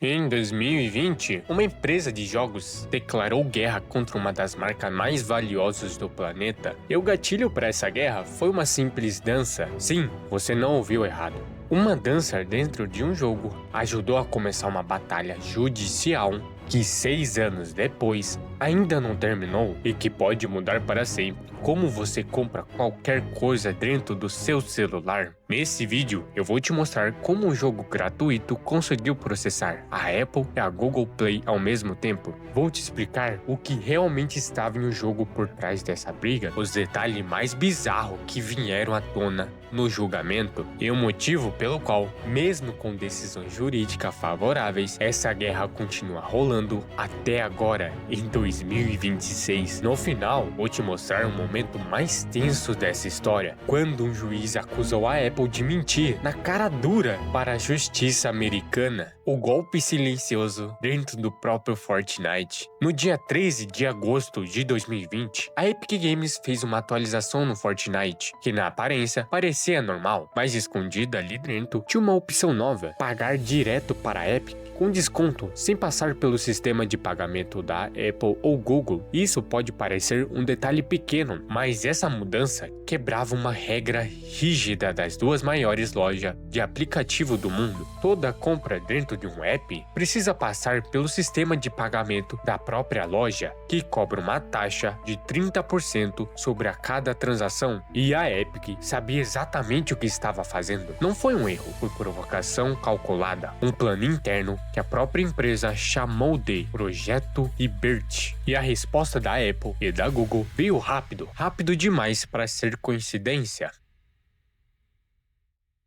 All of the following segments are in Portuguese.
Em 2020, uma empresa de jogos declarou guerra contra uma das marcas mais valiosas do planeta. E o gatilho para essa guerra foi uma simples dança. Sim, você não ouviu errado. Uma dança dentro de um jogo ajudou a começar uma batalha judicial que 6 anos depois ainda não terminou e que pode mudar para sempre como você compra qualquer coisa dentro do seu celular. Nesse vídeo eu vou te mostrar como um jogo gratuito conseguiu processar a Apple e a Google Play ao mesmo tempo. Vou te explicar o que realmente estava em um jogo por trás dessa briga, os detalhes mais bizarros que vieram à tona no julgamento e o motivo pelo qual, mesmo com decisões jurídicas favoráveis, essa guerra continua rolando até agora, em 2026. No final, vou te mostrar um momento mais tenso dessa história, quando um juiz acusou a Apple de mentir na cara dura para a justiça americana. O golpe silencioso dentro do próprio Fortnite. No dia 13 de agosto de 2020, a Epic Games fez uma atualização no Fortnite, que na aparência parecia normal, mas escondida ali dentro tinha uma opção nova: pagar direto para a Epic com desconto, sem passar pelo sistema de pagamento da Apple ou Google. Isso pode parecer um detalhe pequeno, mas essa mudança quebrava uma regra rígida das duas maiores lojas de aplicativo do mundo. Toda compra dentro de um app precisa passar pelo sistema de pagamento da própria loja, que cobra uma taxa de 30% sobre a cada transação, e a Epic sabia exatamente o que estava fazendo. Não foi um erro, foi provocação calculada, um plano interno que a própria empresa chamou de Projeto Liberty. E a resposta da Apple e da Google veio rápido demais para ser coincidência.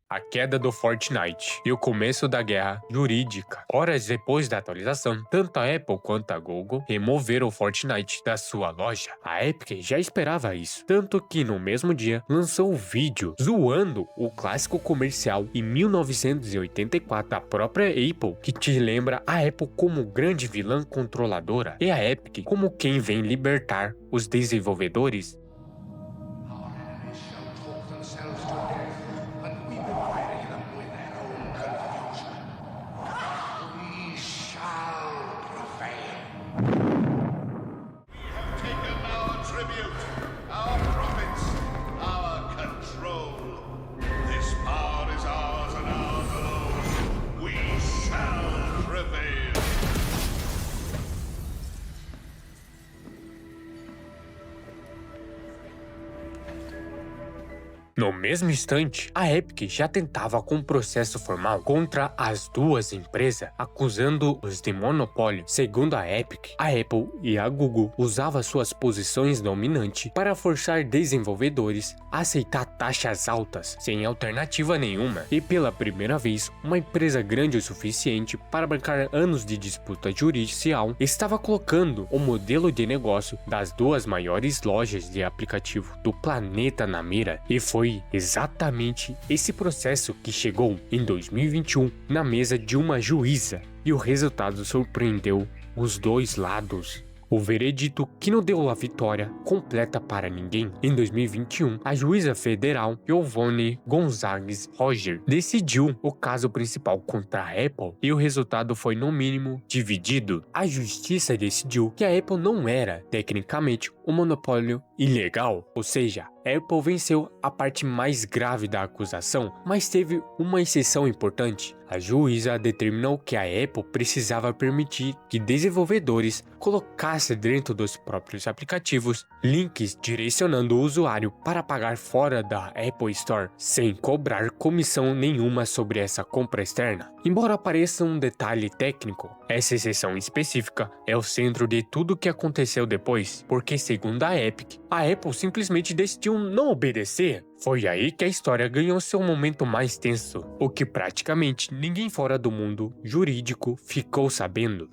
A queda do Fortnite e o começo da guerra jurídica. Horas depois da atualização, tanto a Apple quanto a Google removeram o Fortnite da sua loja. A Epic já esperava isso, tanto que no mesmo dia lançou um vídeo zoando o clássico comercial em 1984 da própria Apple, que te lembra a Apple como grande vilã controladora e a Epic como quem vem libertar os desenvolvedores. Our enemies shall talk themselves to death, and we will bury them with their own confusion. We shall prevail. We have taken our tribute, our profits, our control. This power is ours and ours alone. We shall prevail. No mesmo instante, a Epic já tentava com um processo formal contra as duas empresas, acusando-os de monopólio. Segundo a Epic, a Apple e a Google usavam suas posições dominantes para forçar desenvolvedores a aceitar taxas altas, sem alternativa nenhuma. E pela primeira vez, uma empresa grande o suficiente para bancar anos de disputa judicial estava colocando o modelo de negócio das duas maiores lojas de aplicativo do planeta na mira. E foi exatamente esse processo que chegou em 2021 na mesa de uma juíza, e o resultado surpreendeu os dois lados. O veredito, que não deu a vitória completa para ninguém, em 2021, a juíza federal Giovanni Gonzalez Roger decidiu o caso principal contra a Apple, e o resultado foi no mínimo dividido. A justiça decidiu que a Apple não era tecnicamente um monopólio ilegal, ou seja, a Apple venceu a parte mais grave da acusação, mas teve uma exceção importante. A juíza determinou que a Apple precisava permitir que desenvolvedores colocassem dentro dos próprios aplicativos links direcionando o usuário para pagar fora da Apple Store, sem cobrar comissão nenhuma sobre essa compra externa. Embora pareça um detalhe técnico, essa exceção específica é o centro de tudo o que aconteceu depois, porque segundo a Epic, a Apple simplesmente decidiu não obedecer. Foi aí que a história ganhou seu momento mais tenso, o que praticamente ninguém fora do mundo jurídico ficou sabendo.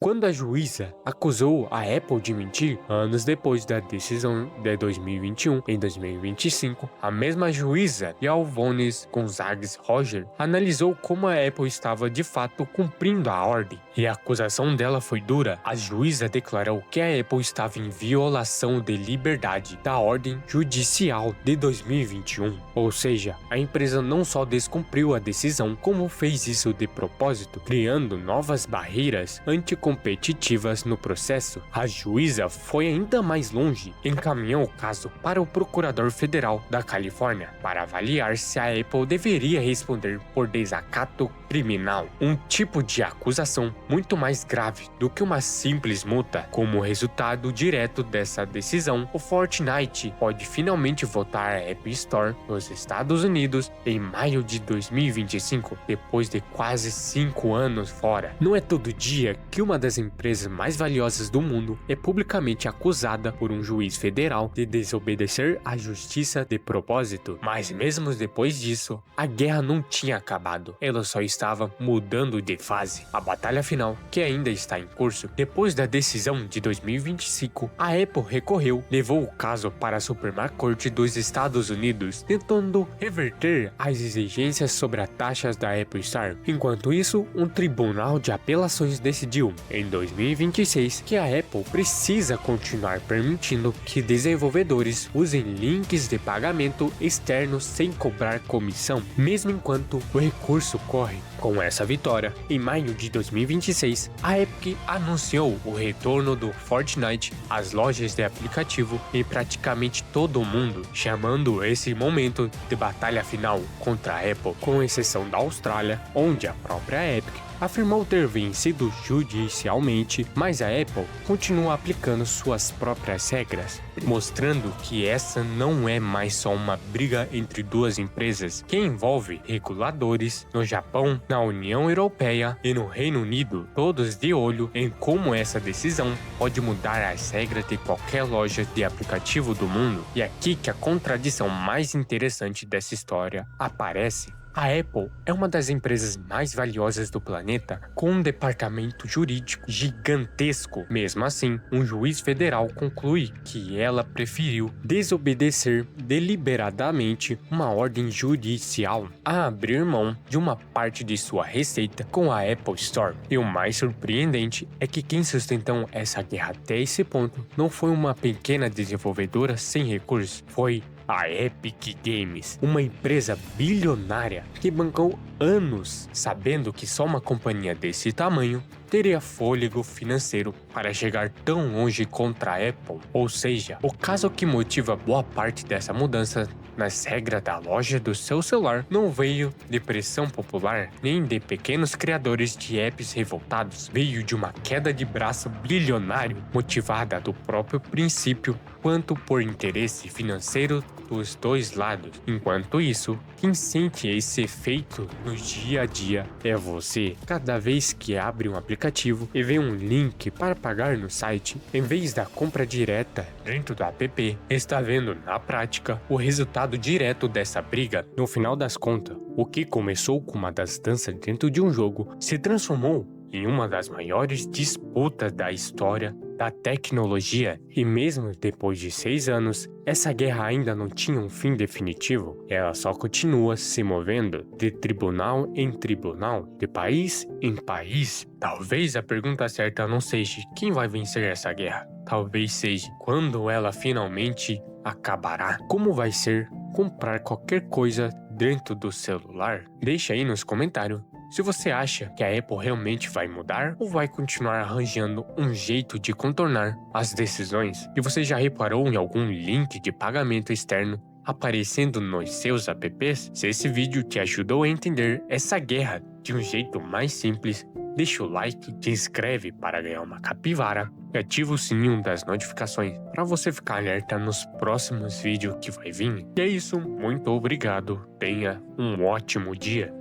Quando a juíza acusou a Apple de mentir, anos depois da decisão de 2021, em 2025, a mesma juíza, Yvonne Gonzalez Roger, analisou como a Apple estava de fato cumprindo a ordem. E a acusação dela foi dura. A juíza declarou que a Apple estava em violação de liberdade da ordem judicial de 2021. Ou seja, a empresa não só descumpriu a decisão, como fez isso de propósito, criando novas barreiras anticompetitivas no processo. A juíza foi ainda mais longe, encaminhou o caso para o procurador federal da Califórnia para avaliar se a Apple deveria responder por desacato criminal, um tipo de acusação muito mais grave do que uma simples multa. Como resultado direto dessa decisão, o Fortnite pode finalmente voltar à App Store nos Estados Unidos em maio de 2025, depois de quase 5 anos fora. Não é todo dia que uma das empresas mais valiosas do mundo é publicamente acusada por um juiz federal de desobedecer à justiça de propósito. Mas mesmo depois disso, a guerra não tinha acabado, ela só estava mudando de fase. A batalha final, que ainda está em curso, depois da decisão de 2025, a Apple recorreu, levou o caso para a Suprema Corte dos Estados Unidos, tentando reverter as exigências sobre as taxas da Apple Store. Enquanto isso, um tribunal de apelações decidiu, em 2026, que a Apple precisa continuar permitindo que desenvolvedores usem links de pagamento externos sem cobrar comissão, mesmo enquanto o recurso corre. Com essa vitória, em maio de 2026, a Epic anunciou o retorno do Fortnite às lojas de aplicativo em praticamente todo o mundo, chamando esse momento de batalha final contra a Apple, com exceção da Austrália, onde a própria Epic afirmou ter vencido judicialmente, mas a Apple continua aplicando suas próprias regras, mostrando que essa não é mais só uma briga entre duas empresas, que envolve reguladores no Japão, na União Europeia e no Reino Unido, todos de olho em como essa decisão pode mudar as regras de qualquer loja de aplicativo do mundo. E aqui que a contradição mais interessante dessa história aparece. A Apple é uma das empresas mais valiosas do planeta, com um departamento jurídico gigantesco. Mesmo assim, um juiz federal conclui que ela preferiu desobedecer deliberadamente uma ordem judicial a abrir mão de uma parte de sua receita com a Apple Store. E o mais surpreendente é que quem sustentou essa guerra até esse ponto não foi uma pequena desenvolvedora sem recursos, foi a Epic Games, uma empresa bilionária que bancou anos sabendo que só uma companhia desse tamanho teria fôlego financeiro para chegar tão longe contra a Apple. Ou seja, o caso que motiva boa parte dessa mudança nas regras da loja do seu celular não veio de pressão popular nem de pequenos criadores de apps revoltados, veio de uma queda de braço bilionário motivada do próprio princípio quanto por interesse financeiro dos dois lados. Enquanto isso, quem sente esse efeito no dia a dia é você. Cada vez que abre um aplicativo e vê um link para pagar no site, em vez da compra direta dentro do app, está vendo na prática o resultado direto dessa briga. No final das contas, o que começou com uma das danças dentro de um jogo se transformou em uma das maiores disputas da história da tecnologia. E mesmo depois de 6 anos, essa guerra ainda não tinha um fim definitivo. Ela só continua se movendo de tribunal em tribunal, de país em país. Talvez a pergunta certa não seja quem vai vencer essa guerra. Talvez seja quando ela finalmente acabará. Como vai ser comprar qualquer coisa dentro do celular? Deixa aí nos comentários se você acha que a Apple realmente vai mudar ou vai continuar arranjando um jeito de contornar as decisões. E você já reparou em algum link de pagamento externo aparecendo nos seus apps? Se esse vídeo te ajudou a entender essa guerra de um jeito mais simples, deixa o like, te inscreve para ganhar uma capivara e ativa o sininho das notificações para você ficar alerta nos próximos vídeos que vai vir. E é isso, muito obrigado, tenha um ótimo dia.